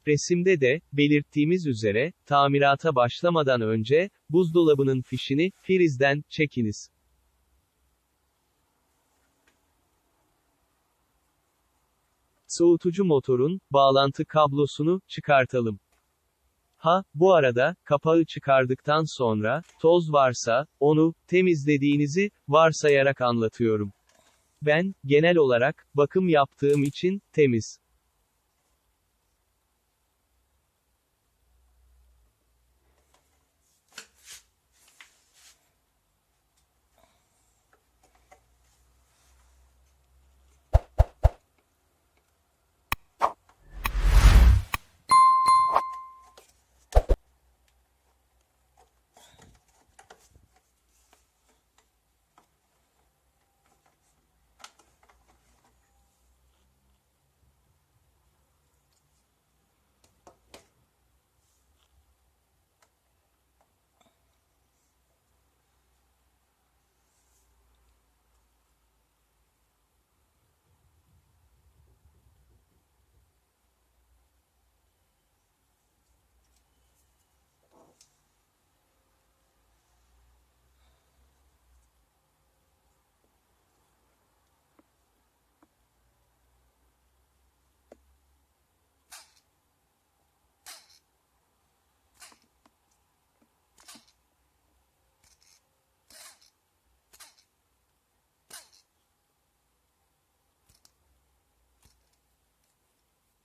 Resimde de, belirttiğimiz üzere, tamirata başlamadan önce, buzdolabının fişini, prizden, çekiniz. Soğutucu motorun, bağlantı kablosunu, çıkartalım. Bu arada, kapağı çıkardıktan sonra, toz varsa, onu, temizlediğinizi, varsayarak anlatıyorum. Ben, genel olarak, bakım yaptığım için, temiz.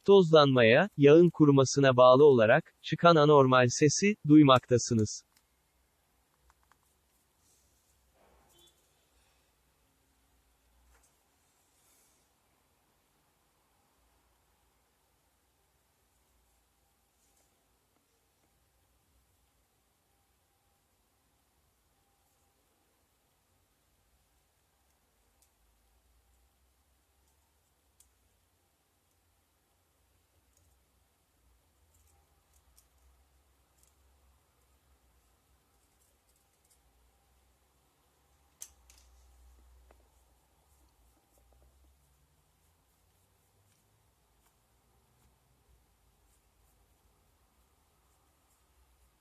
Tozlanmaya, yağın kurumasına bağlı olarak, çıkan anormal sesi, duymaktasınız.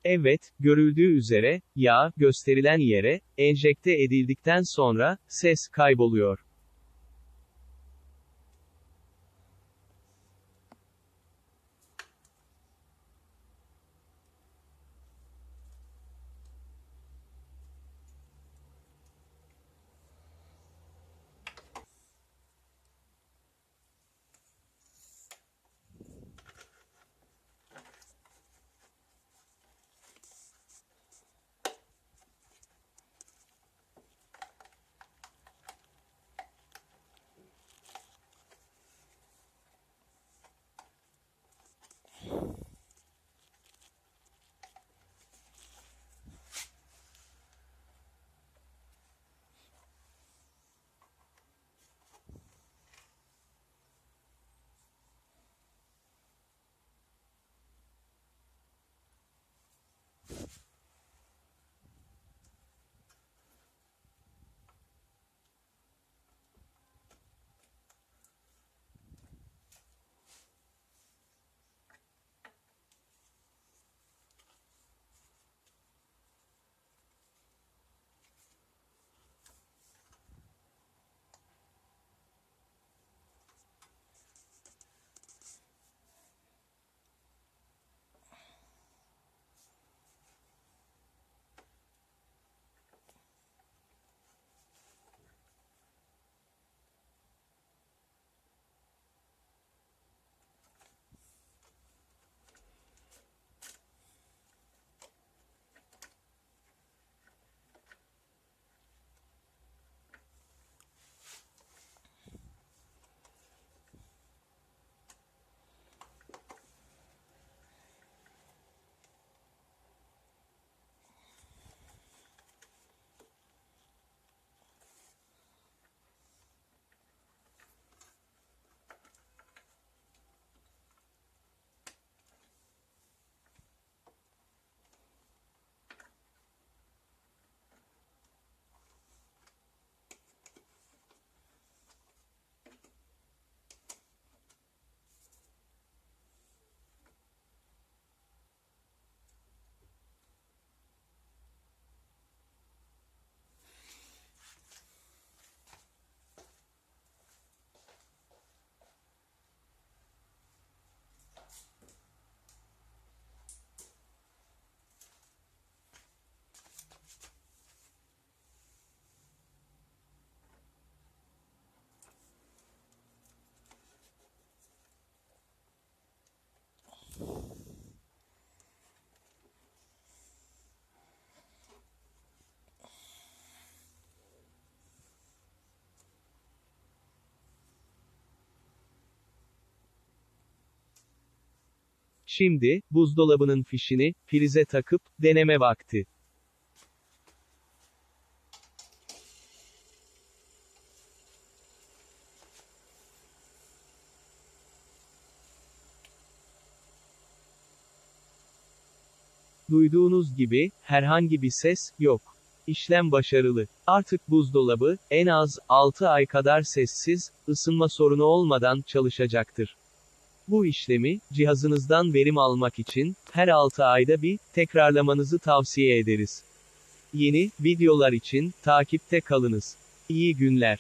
Evet, görüldüğü üzere, yağ, gösterilen yere, enjekte edildikten sonra, ses, kayboluyor. Şimdi, buzdolabının fişini, prize takıp, deneme vakti. Duyduğunuz gibi, herhangi bir ses, yok. İşlem başarılı. Artık buzdolabı, en az, 6 ay kadar sessiz, ısınma sorunu olmadan çalışacaktır. Bu işlemi, cihazınızdan verim almak için, her 6 ayda bir, tekrarlamanızı tavsiye ederiz. Yeni videolar için, takipte kalınız. İyi günler.